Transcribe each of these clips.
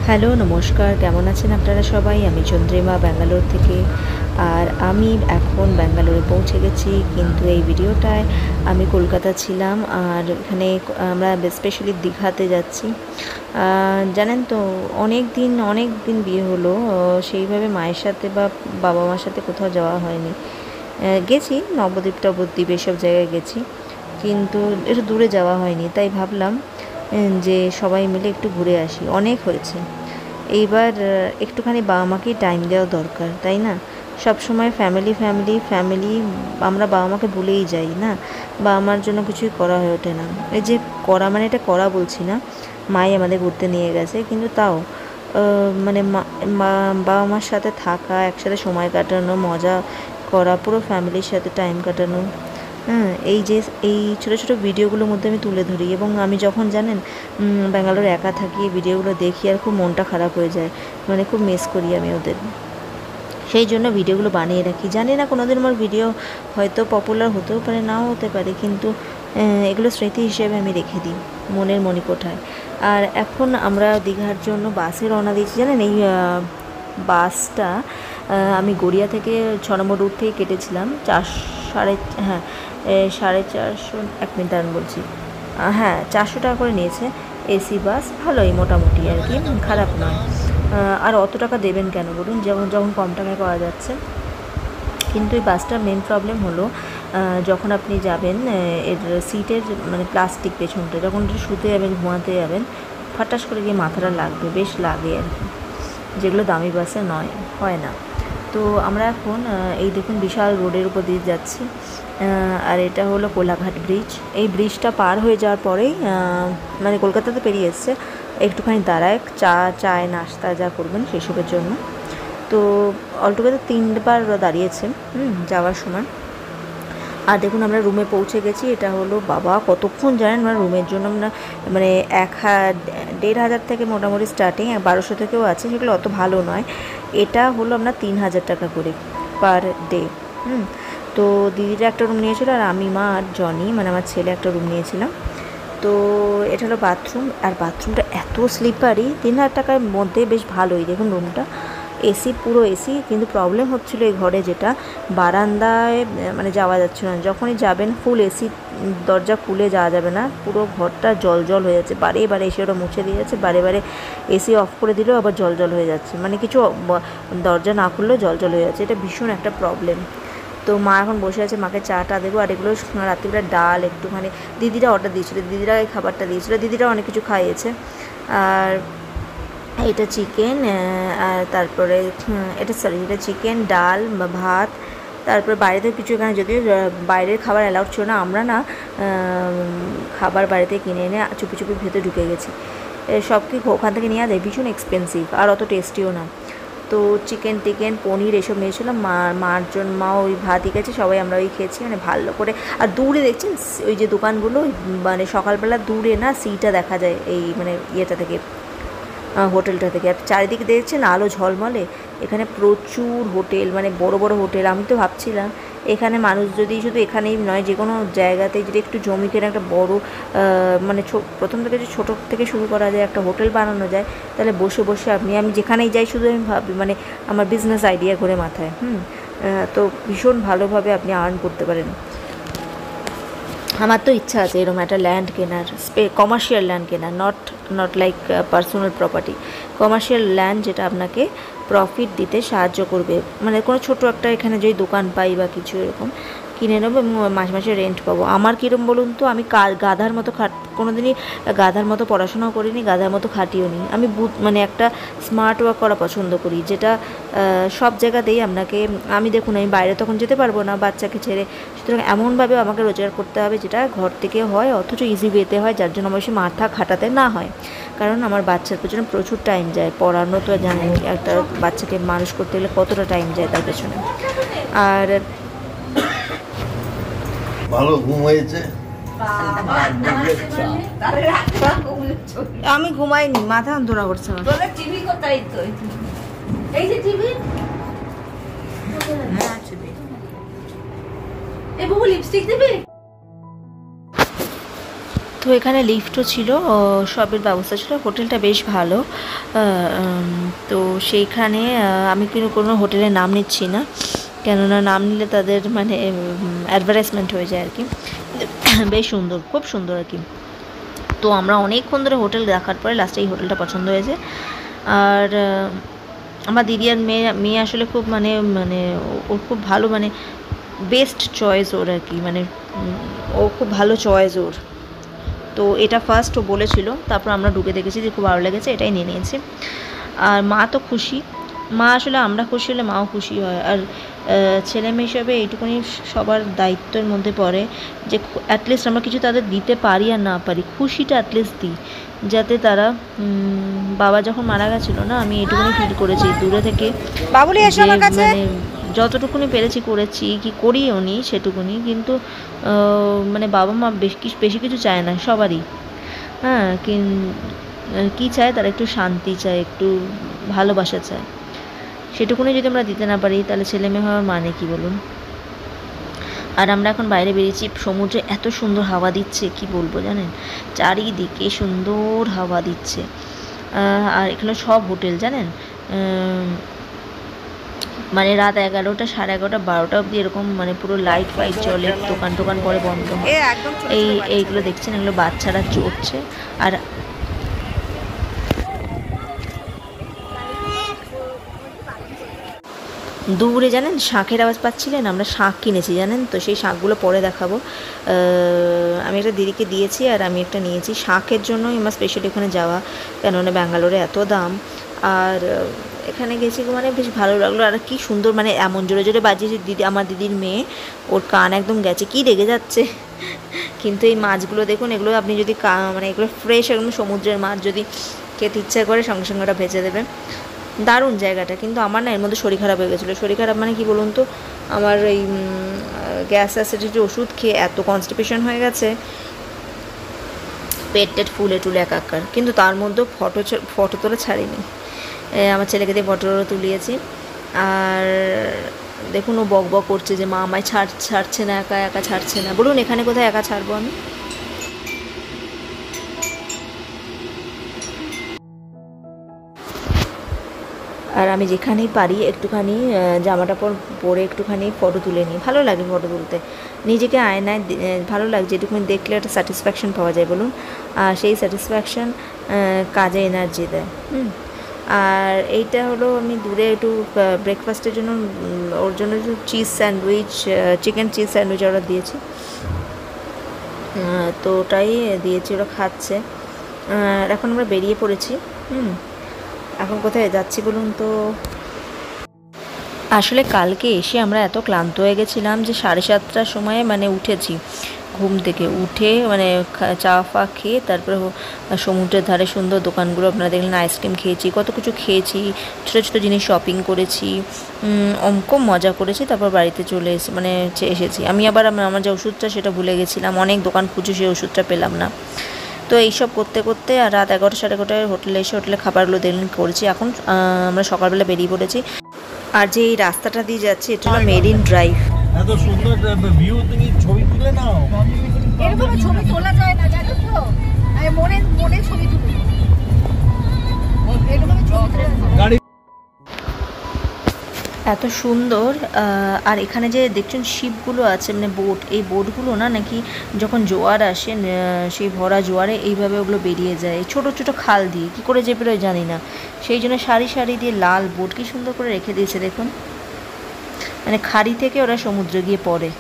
Hello নমস্কার, কেমন আছেন আপনারা সবাই? আমি চন্দ্রিমা ব্যাঙ্গালোর থেকে। আর আমি এখন ব্যাঙ্গালোরে পৌঁছে গেছি, কিন্তু এই ভিডিওটায় আমি কলকাতা ছিলাম। আর এখানে আমরা স্পেশালি দীঘাতে যাচ্ছি। জানেন তো, অনেক দিন বিয়ে হলো, সেইভাবে মায়ের সাথে বা বাবা মার সাথে কোথাও যাওয়া হয়নি। গেছি নবদ্বীপ টবদ্বীপ এসব জায়গায় গেছি, কিন্তু একটু দূরে যাওয়া হয়নি। তাই ভাবলাম যে সবাই মিলে একটু ঘুরে আসি, অনেক হয়েছে। এইবার একটুখানি বাবা মাকেই টাইম দেওয়া দরকার, তাই না? সব সময় ফ্যামিলি ফ্যামিলি ফ্যামিলি, আমরা বাবা মাকে ভুলেই যাই না। বাবা মার জন্য কিছুই করা হয়ে ওঠে না। এই যে করা, মানে এটা করা বলছি না, মাই আমাদের ঘুরতে নিয়ে গেছে, কিন্তু তাও মানে বাবা মার সাথে থাকা, একসাথে সময় কাটানো, মজা করা, পুরো ফ্যামিলির সাথে টাইম কাটানো। হ্যাঁ, এই ছোটো ছোটো ভিডিওগুলোর মধ্যে আমি তুলে ধরি। এবং আমি যখন জানেন ব্যাঙ্গালোরে একা থাকি, ভিডিওগুলো দেখি আর খুব মনটা খারাপ হয়ে যায়, মানে খুব মিস করি আমি ওদের। সেই জন্য ভিডিওগুলো বানিয়ে রাখি। জানি না কোনোদিন আমার ভিডিও হয়তো পপুলার হতেও পারে, নাও হতে পারে, কিন্তু এগুলো স্মৃতি হিসেবে আমি রেখে দিই মনের মণিকোঠায়। আর এখন আমরা দীঘার জন্য বাসে রওনা দিয়েছি। জানেন এই বাসটা আমি গড়িয়া থেকে 6 নম্বর রুট থেকে কেটেছিলাম। 450, 1 মিনিট আমি বলছি, 400 টাকা করে নিয়েছে। এসি বাস, ভালোই মোটামুটি আর কি, খারাপ নয়। আর অত টাকা দেবেন কেন বলুন, যখন কম টাকায় পাওয়া যাচ্ছে। কিন্তু এই বাসটার মেন প্রবলেম হলো, যখন আপনি যাবেন এর সিটের মানে প্লাস্টিক পেছনটা, যখন শুতে যাবেন, ঘুমাতে যাবেন, ফাটাস করে গিয়ে মাথাটা লাগবে, বেশ লাগে আর কি, যেগুলো দামি বাসে হয় না। তো আমরা এখন এই দেখুন বিশাল রোডের উপর দিয়ে যাচ্ছি। আর এটা হলো কোলাঘাট ব্রিজ। এই ব্রিজটা পার হয়ে যাওয়ার পরেই মানে কলকাতাতে পেরিয়ে এসছে, একটুখানি দাঁড়ায় চায় নাস্তা যা করবেন সেসবের জন্য। তো অলটুগেদার 3বার দাঁড়িয়েছে যাওয়ার সময়। আর দেখুন আমরা রুমে পৌঁছে গেছি। এটা হলো, বাবা কতক্ষণ জানেন আমরা রুমের জন্য, আমরা মানে 1,500 থেকে মোটামুটি স্টার্টিং, 1200 থেকেও আছে, সেগুলো অত ভালো নয়। এটা হলো আমরা 3000 টাকা করে পার ডে। তো দিদিরা একটা রুম নিয়েছিল, আর আমি, মা আর জনি, মানে আমার ছেলে, একটা রুম নিয়েছিলাম। তো এটা হলো বাথরুম, আর বাথরুমটা এত স্লিপারি, 3000 টাকার মধ্যে বেশ ভালোই। দেখুন রুমটা এসি, পুরো এসি, কিন্তু প্রবলেম হচ্ছিলো এই ঘরে, যেটা বারান্দায় মানে যাওয়া যাচ্ছে না। যখনই যাবেন ফুল এসি, দরজা খুলে যাওয়া যাবে না, পুরো ঘরটা জল হয়ে যাচ্ছে। বারে এসে ওটা মুছে দিয়ে যাচ্ছে, বারে এসি অফ করে দিলেও আবার জল হয়ে যাচ্ছে, মানে কিছু দরজা না খুললেও জল হয়ে যাচ্ছে। এটা ভীষণ একটা প্রবলেম। তো মা এখন বসে আছে, মাকে চাটা দেবো। আর এগুলো রাত্রিবেলা ডাল একটুখানি দিদিরা অর্ডার দিয়েছিলো, দিদিরা এই খাবারটা দিয়েছিলো, দিদিরা অনেক কিছু খাইয়েছে। আর এটা চিকেন, আর তারপরে এটা চিকেন, ডাল বা ভাত। তারপরে বাইরেতে কিছু, এখানে যদিও বাইরের খাবার অ্যালাউড ছিল না, আমরা না খাবার বাড়িতে কিনে এনে চুপি ভেতরে ঢুকে গেছি। সব কি ওখান থেকে নিয়ে দেয়, ভীষণ এক্সপেন্সিভ আর অত টেস্টিও না। তো চিকেন টিকেন পনির এসব নিয়েছিলাম। মা ওই ভাতই গেছে, সবাই আমরা ওই খেয়েছি, মানে ভালো করে। আর দূরে দেখছেন ওই যে দোকানগুলো, মানে সকালবেলা দূরে না সিটা দেখা যায় এই মানে ইয়েটা থেকে, হোটেলটা থেকে। আর চারিদিকে দেখছেন আলো ঝলমলে, এখানে প্রচুর হোটেল, মানে বড় হোটেল। আমি তো ভাবছিলাম এখানে মানুষ যদি শুধু এখানেই নয়, যে কোনো জায়গাতে যদি একটু জমি কেনে একটা বড় মানে প্রথম থেকে যে ছোটো থেকে শুরু করা যায়, একটা হোটেল বানানো যায়, তাহলে বসে আমি যেখানেই যাই শুধু আমি ভাবি, মানে আমার বিজনেস আইডিয়া ঘুরে মাথায়। তো ভীষণ ভালোভাবে আপনি আর্ন করতে পারেন। আমার তো ইচ্ছা আছে এরকম একটা ল্যান্ড কেনার, কমার্শিয়াল ল্যান্ড কেনার, not like personal property, commercial land, যেটা আপনাকে প্রফিট দিতে সাহায্য করবে। মানে কোনো ছোটো একটা এখানে যদি দোকান পাই বা কিছু এরকম কিনে নেবো, এবং মাসে রেন্ট পাবো। আমার কীরকম বলুন তো, আমি গাধার মতো কোনোদিনই গাধার মতো পড়াশোনাও করিনি, গাধার মতো খাটিও নি। আমি মানে একটা স্মার্ট ওয়ার্ক করা পছন্দ করি, যেটা সব জায়গাতেই আপনাকে, আমি দেখুন আমি বাইরে তখন যেতে পারবো না বাচ্চাকে ছেড়ে, সুতরাং এমনভাবে আমাকে রোজগার করতে হবে যেটা ঘর থেকে হয়, অথচ ইজি ওয়েতে হয়, যার জন্য আমার বেশি মাথা খাটাতে না হয়। কারণ আমার বাচ্চার পেছনে প্রচুর টাইম যায়, পড়ানো তো জানেন, একটা বাচ্চাকে মানুষ করতে গেলে কতটা টাইম যায় তার পেছনে। আর ভালো ঘুম হয়েছে? আমি ঘুমাইনি, মাথা যন্ত্রণা করছে আমার। টিভি কোথায়? তো এই যে টিভি, হ্যাঁ টিভি। এই বাবু লিপস্টিক দিবি? তো এখানে লিফটও ছিল, সবের ব্যবস্থা ছিল। হোটেলটা বেশ ভালো। তো সেইখানে আমি কিন্তু কোনো হোটেলের নাম নিচ্ছি না, কেননা নাম নিলে তাদের মানে অ্যাডভার্টাইজমেন্ট হয়ে যায় আর কি। বেশ সুন্দর, খুব সুন্দর আর কি। তো আমরা অনেকক্ষণ ধরে হোটেল দেখার পরে লাস্টে এই হোটেলটা পছন্দ হয়েছে। আর আমার দিদি আর মেয়ে আসলে খুব মানে ওর খুব ভালো, মানে বেস্ট চয়েস ওর আর কি, মানে ও খুব ভালো চয়েস ওর। তো এটা ফার্স্ট ও বলেছিল, তারপর আমরা ঢুকে দেখেছি যে খুব ভালো লেগেছে, এটাই নিয়ে নিয়েছি। আর মা তো খুশি, মা আসলে আমরা খুশি হলে মাও খুশি হয়। আর ছেলে মেয়ে হিসাবে এইটুকুনি সবার দায়িত্বের মধ্যে পড়ে যে অ্যাটলিস্ট আমরা কিছু তাদের দিতে পারি আর না পারি, খুশিটা অ্যাটলিস্ট দিই, যাতে তারা বাবা যখন মারা গেছিলো না, আমি এইটুকুনি ফিল করেছি দূরে থেকে, মানে যতটুকুনি পেরেছি করেছি, কি করিও নি সেটুকুনি, কিন্তু মানে বাবা মা বেশি কিছু চায় না সবারই। হ্যাঁ, কী চায় তারা? একটু শান্তি চায়, একটু ভালোবাসা চায়। সেটুকুনি যদি আমরা দিতে না পারি তাহলে ছেলে মেয়ে হওয়ার মানে কি বলুন। আর আমরা এখন বাইরে বেরিয়েছি, সমুদ্রে এত সুন্দর হাওয়া দিচ্ছে, কি বলবো জানেন, চারিদিকে সুন্দর হাওয়া দিচ্ছে। আর এখানে সব হোটেল জানেন, মানে রাত 11টা, 11:30, 12টা অবধি এরকম মানে পুরো লাইট ফাইট চলে, দোকান টোকান পরে বন্ধ হয়। এইগুলো দেখছেন, এগুলো বাচ্চারা চড়ছে। আর দূরে জানেন শাঁখের আওয়াজ পাচ্ছিলেন, আমরা শাঁখ কিনেছি জানেন তো, সেই শাঁখগুলো পরে দেখাবো। আমি একটা দিদিকে দিয়েছি আর আমি একটা নিয়েছি। শাঁখের জন্যই আমার স্পেশালি ওখানে যাওয়া, কেননা ব্যাঙ্গালোরে এত দাম। আর এখানে গেছি মানে বেশ ভালো লাগলো। আর কি সুন্দর, মানে এমন জোরে জোরে বাজিয়েছে দিদি, আমার দিদির মেয়ে, ওর কান একদম গেছে, কি রেগে যাচ্ছে। কিন্তু এই মাছগুলো দেখুন, এগুলো আপনি যদি মানে এগুলো ফ্রেশ একদম সমুদ্রের মাছ, যদি খেতে ইচ্ছা করে সঙ্গে সঙ্গে ওটা ভেজে দেবে। দারুণ জায়গাটা। কিন্তু আমার না এর মধ্যে শরীর খারাপ হয়ে গেছিলো। শরীর খারাপ মানে কি বলুন তো, আমার এই গ্যাস অ্যাসিডিটি ওষুধ খেয়ে এত কনস্টিপেশন হয়ে গেছে, পেট টেট ফুলে টুলে একাকার। কিন্তু তার মধ্যেও ফটো তোলা ছাড়িনি, আমার ছেলেকে দিয়ে ফটো তুলিয়েছি। আর দেখুন ও বক বক করছে যে মা আমায় ছাড়ছে না, একা একা ছাড়ছে না। বলুন এখানে কোথায় একা ছাড়বো আমি? আর আমি যেখানেই পারি একটুখানি জামাটা পরে একটুখানি ফটো তুলে নিই, ভালো লাগে ফটো তুলতে। নিজেকে আয়নায় ভালো লাগে, যেটুকুনি দেখলে একটা স্যাটিসফ্যাকশান পাওয়া যায় বলুন। আর সেই স্যাটিসফ্যাকশান কাজে এনার্জি দেয়। আর এইটা হলো আমি দূরে একটু ব্রেকফাস্টের জন্য ওর জন্য একটু cheese sandwich, chicken cheese sandwich order দিয়েছি। তো ওটাই দিয়েছি, ওরা খাচ্ছে। আর এখন আমরা বেরিয়ে পড়েছি। এখন কোথায় যাচ্ছি বলুন তো? আসলে কালকে এসে আমরা এত ক্লান্ত হয়ে গেছিলাম যে 7:30টার সময় মানে উঠেছি ঘুম থেকে, উঠে মানে চা ফা খেয়ে তারপরে সমুদ্রের ধারে সুন্দর দোকানগুলো আপনারা দেখলেন, আইসক্রিম খেয়েছি, কত কিছু খেয়েছি, ছোটো ছোটো জিনিস শপিং করেছি, খুব মজা করেছি। তারপর বাড়িতে চলে এসেছি। আমি আবার আমার যে ওষুধটা সেটা ভুলে গেছিলাম, অনেক দোকান খুঁজে সেই ওষুধটা পেলাম না। তো এইসব করতে করতে আর রাত 11টা 11:30 হোটেলে এসে হোটেলে খাবারগুলো দেখলেন করেছি। এখন আমরা সকালবেলা বেরিয়ে পড়েছি। আর যে এই রাস্তাটা দিয়ে যাচ্ছে এটা হলো মেরিন ড্রাইভ। এত সুন্দর ভিউ, তুমি ছবি তুলে নাও। এরকম ছবি তোলা যায় না জানো তো, আমি মনে ছবি তুলি, এরকম ছবি তোলা যায়। এত সুন্দর। আর এখানে যে দেখছেন শিপগুলো আছে, মানে বোট, এই বোটগুলো নাকি যখন জোয়ার আসে, সেই ভরা জোয়ারে এইভাবে ওগুলো বেরিয়ে যায় ছোট ছোট খাল দিয়ে, কী করে যে বেরোয় জানি না। সেই জন্য সারি সারি দিয়ে লাল বোট কি সুন্দর করে রেখে দিয়েছে দেখুন, মানে খাড়ি থেকে ওরা সমুদ্রে গিয়ে পড়ে।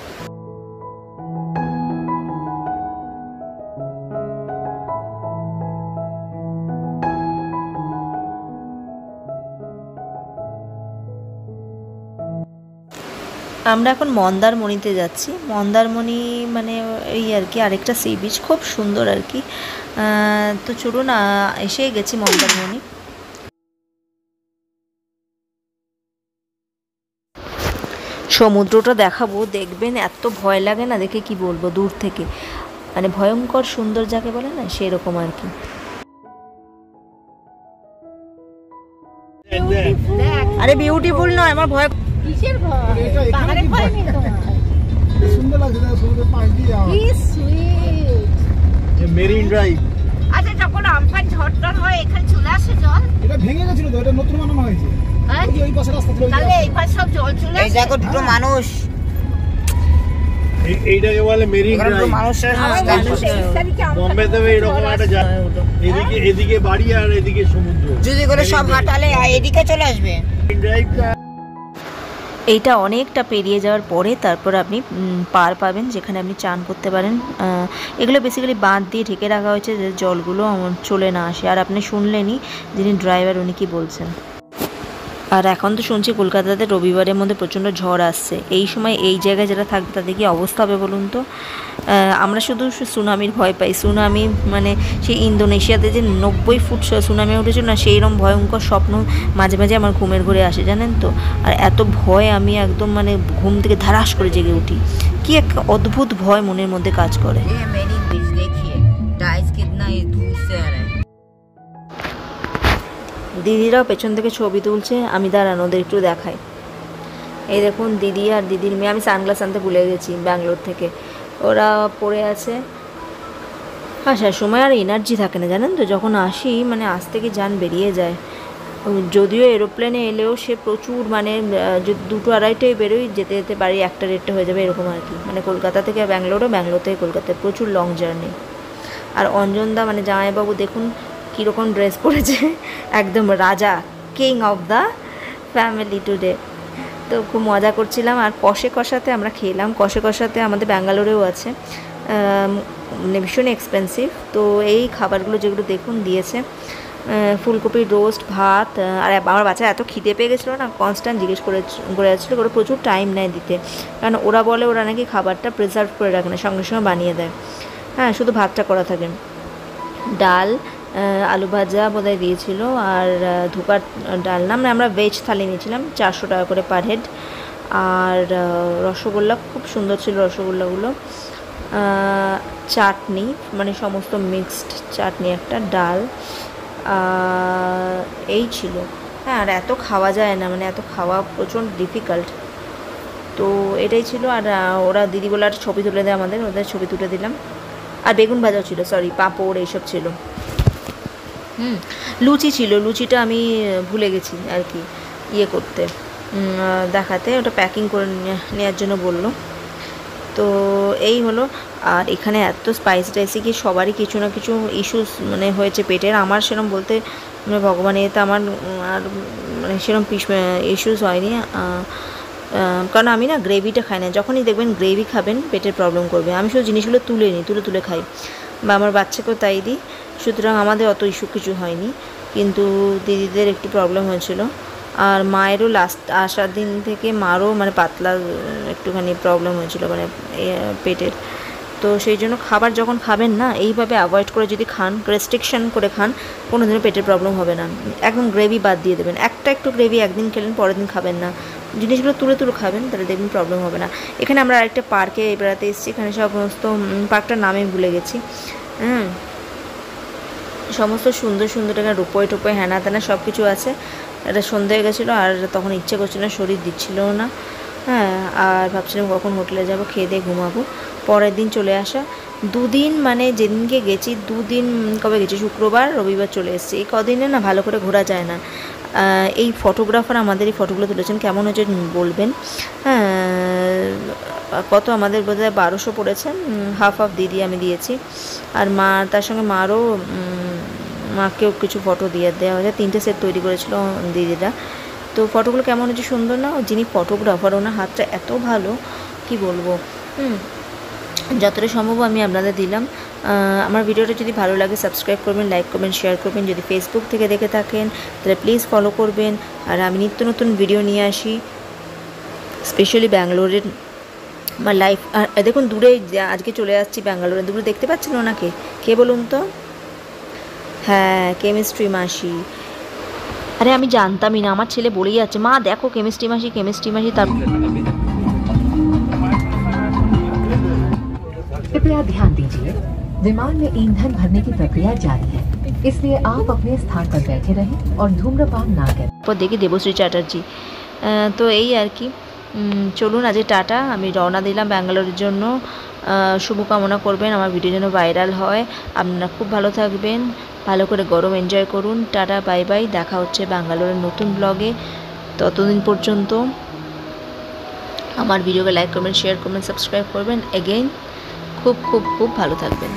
আমরা এখন মন্দারমণিতে যাচ্ছি। মন্দারমণি মানে এই আর কি আরেকটা সি বিচ, খুব সুন্দর আর কি। তো চলুন, এসেই গেছি মন্দারমণি। সমুদ্রটা দেখাবো, দেখবেন এত ভয় লাগে না দেখে, কি বলবো, দূর থেকে মানে ভয়ঙ্কর সুন্দর যাকে বলে না, সেরকম আর কি। আরে বিউটিফুল নয়, আমার ভয়। কিসের ভয়? পাহাড়ে ভয় নেই তোমার? সুন্দর লাগছে না সমুদ্রের পাশ দিয়ে। কি সুইট। Marine drive. আচ্ছা যখন আমফান ঝড় হয় এখানে চলে আসে জল? এটা ভেঙে গেছিল তো, এটা নতুন বানানো হয়েছে। হ্যাঁ? ওই পাশে রাস্তা ছিল, তাহলে এই পাশে সব জল চলে আসে? এই দেখো দুটো মানুষ, এইটাকে বলে মেরিন এখানে দুটো ড্রাইভ। মানুষের আমার stand মনে করছে। হয় 23 তারিখে আমফান বম্বেতে এরকম একটা জায়গা, এদিকে বাড়ি আর এদিকে সমুদ্র। যদি করে সব হাঁটালে এদিকে চলে আসবে। মেরিন ড্রাইভটা এইটা অনেকটা পেরিয়ে যাওয়ার পরে তারপর আপনি পার পাবেন যেখানে আপনি চান করতে পারেন। এগুলো বেসিক্যালি বাঁধ দিয়ে ঢেকে রাখা হয়েছে যে জলগুলো চলে না আসে। আর আপনি শুনলেনই যিনি ড্রাইভার উনি কি বলছেন। আর এখন তো শুনছি কলকাতাতে রবিবারের মধ্যে প্রচণ্ড ঝড় আসছে। এই সময় এই জায়গায় যারা থাকবে তাদের কি অবস্থা হবে বলুন তো। আমরা শুধু সুনামির ভয় পাই, সুনামি মানে সেই ইন্দোনেশিয়াতে যে 90 ফুট সুনামি উঠেছিল না, সেই রকম ভয়ঙ্কর স্বপ্ন মাঝে মাঝে আমার ঘুমের ঘরে আসে জানেন তো। আর এত ভয় আমি একদম মানে ঘুম থেকে ধারাস করে জেগে উঠি। কি এক অদ্ভুত ভয় মনের মধ্যে কাজ করে। ये मेरी बीच देखिए टाइल्स कितना ये दूर से आ रहा है। দিদিরাও পেছন থেকে ছবি তুলছে, আমি দাঁড়ানো ওদের একটু দেখাই। এই দেখুন দিদি আর দিদির মেয়ে, আমি সানগ্লাস আনতে ভুলে গেছি ব্যাঙ্গালোর থেকে, ওরা পড়ে আছে। আসার সময় আর এনার্জি থাকে না জানেন তো, যখন আসি মানে আজ থেকে যান বেরিয়ে যায়। যদিও এরোপ্লেনে এলেও সে প্রচুর মানে যদি 2-2-2:30টায় বেরোই, যেতে যেতে বাড়ি 1-1:30 হয়ে যাবে এরকম আর কি। মানে কলকাতা থেকে ব্যাঙ্গালোরও, ব্যাঙ্গালোর থেকে কলকাতায় প্রচুর লং জার্নি। আর অঞ্জনদা মানে জামাইবাবু দেখুন কীরকম ড্রেস পরেছে, একদম রাজা, king of the family today. তো খুব মজা করছিলাম। আর কষে কষাতে আমরা খেলাম। কষে কষাতে আমাদের ব্যাঙ্গালোরেও আছে, মানে ভীষণ এক্সপেন্সিভ। তো এই খাবারগুলো যেগুলো দেখুন দিয়েছে, ফুলকপির রোস্ট, ভাত। আর আমার বাচ্চা এত খিদে পেয়ে গেছিলো না, কনস্ট্যান্ট জিজ্ঞেস করে যাচ্ছিলো। ওরা প্রচুর টাইম নেয় দিতে, কারণ ওরা বলে ওরা নাকি খাবারটা প্রিজার্ভ করে রাখে না, সঙ্গে সঙ্গে বানিয়ে দেয়। হ্যাঁ, শুধু ভাতটা করা থাকে। ডাল, আলু ভাজা বোধহয় দিয়েছিল, আর ধোকার ডাল না, মানে আমরা ভেজ থালি নিয়েছিলাম, 400 টাকা করে পার হেড। আর রসগোল্লা খুব সুন্দর ছিল রসগোল্লাগুলো। চাটনি, মানে সমস্ত মিক্সড চাটনি, একটা ডাল, এই ছিল। হ্যাঁ, আর এত খাওয়া যায় না, মানে এত খাওয়া প্রচণ্ড ডিফিকাল্ট। তো এটাই ছিল। আর ওরা দিদিগুলো একটা ছবি তুলে দেয় আমাদের, ওদের ছবি তুলে দিলাম। আর বেগুন ভাজাও ছিল, সরি পাঁপড় এইসব ছিল। লুচি ছিল, লুচিটা আমি ভুলে গেছি আর কি ইয়ে করতে, দেখাতে। ওটা প্যাকিং করে নেওয়ার জন্য বললো। তো এই হলো। আর এখানে এত স্পাইসি টাইসি কি সবারই কিছু না কিছু ইস্যুস মানে হয়েছে পেটের। আমার সেরকম বলতে মানে ভগবান এতে আমার আর মানে সেরকম ইস্যুস হয়নি, কারণ আমি না গ্রেভিটা খাই না। যখনই দেখবেন গ্রেভি খাবেন পেটের প্রবলেম করবে। আমি শুধু জিনিসগুলো তুলে খাই, বা আমার বাচ্চাকেও তাই দিই। সুতরাং আমাদের অত ইস্যু কিছু হয়নি, কিন্তু দিদিদের একটু প্রবলেম হয়েছিল। আর মায়েরও লাস্ট আসার দিন থেকে মারও মানে পাতলা একটুখানি প্রবলেম হয়েছিল মানে পেটের। তো সেই জন্য খাবার যখন খাবেন না এইভাবে অ্যাভয়েড করে যদি খান, রেস্ট্রিকশন করে খান, কোনো দিনও পেটের প্রবলেম হবে না। একদম গ্রেভি বাদ দিয়ে দেবেন, একটু গ্রেভি একদিন খেলেন, পরের দিন খাবেন না। জিনিসগুলো তুলে খাবেন, তাহলে দেখবেন প্রবলেম হবে না। এখানে আমরা আরেকটা পার্কে বেড়াতে এসেছি, এখানে সমস্ত পার্কটার নামে ভুলে গেছি। সমস্ত সুন্দর সুন্দর এখানে রূপোয় হ্যানা ত্যানা সব কিছু আছে। এটা সন্ধ্যে হয়ে গেছিলো, আর তখন ইচ্ছে করছিল না, শরীর দিচ্ছিল না। হ্যাঁ, আর ভাবছিলাম কখন হোটেলে যাব, খেয়ে দিয়ে ঘুমাবো। পরের দিন চলে আসা, 2 দিন মানে যেদিনকে গেছি 2 দিন, কবে গেছি শুক্রবার, রবিবার চলে এসেছি। এই কদিনে না ভালো করে ঘোরা যায় না। এই ফটোগ্রাফার আমাদের এই ফটোগুলো তুলেছেন, কেমন হয়েছে বলবেন। হ্যাঁ, কত আমাদের বোধহয় 1200 পড়েছে, হাফ দিদি আমি দিয়েছি। আর মা, তার সঙ্গে মারও, মাকেও কিছু ফটো দেওয়া হয়েছে। 3টে সেট তৈরি করেছিল দিদিরা। তো ফটোগুলো কেমন হয়েছে, সুন্দর না? যিনি ফটোগ্রাফার ওনার হাতটা এত ভালো, কি বলবো। যতটা সম্ভব আমি আপনাদের দিলাম। আমার ভিডিওটা যদি ভালো লাগে সাবস্ক্রাইব করবেন, লাইক করবেন, শেয়ার করবেন। যদি ফেসবুক থেকে দেখে থাকেন তাহলে প্লিজ ফলো করবেন। আর আমি নিত্য নতুন ভিডিও নিয়ে আসি, স্পেশালি ব্যাঙ্গালোরের আমার লাইফ। আর দেখুন দূরে আজকে চলে আসছি ব্যাঙ্গালোরে, দূরে দেখতে পাচ্ছেন ওনাকে, কে বলুন তো? হ্যাঁ, কেমিস্ট্রি মাসি। আরে আমি জানতামই না, আমার ছেলে বলেই যাচ্ছে, মা দেখো কেমিস্ট্রি মাসি। তার कृपया ध्यान दीजिए, विमान में ईंधन भरने की प्रक्रिया जारी है, इसलिए आप अपने स्थान पर बैठे रहें और धूम्रपान ना करें। পর দেখি দেবশ্রী চ্যাটার্জি। তো এই আর কি, চলুন আজকে টাটা। আমি রওনা দিলাম ব্যাঙ্গালোরের জন্য। শুভকামনা করবেন আমার ভিডিও যেন ভাইরাল হয়। আপনারা খুব ভালো থাকবেন, ভালো করে গরম এনজয় করুন। টাটা, বাই বাই, দেখা হচ্ছে ব্যাঙ্গালোরের নতুন ব্লগে। ততদিন পর্যন্ত আমার ভিডিওকে লাইক করবেন, শেয়ার করবেন, সাবস্ক্রাইব করবেন। এগেইন খুব খুব খুব ভালো থাকবেন।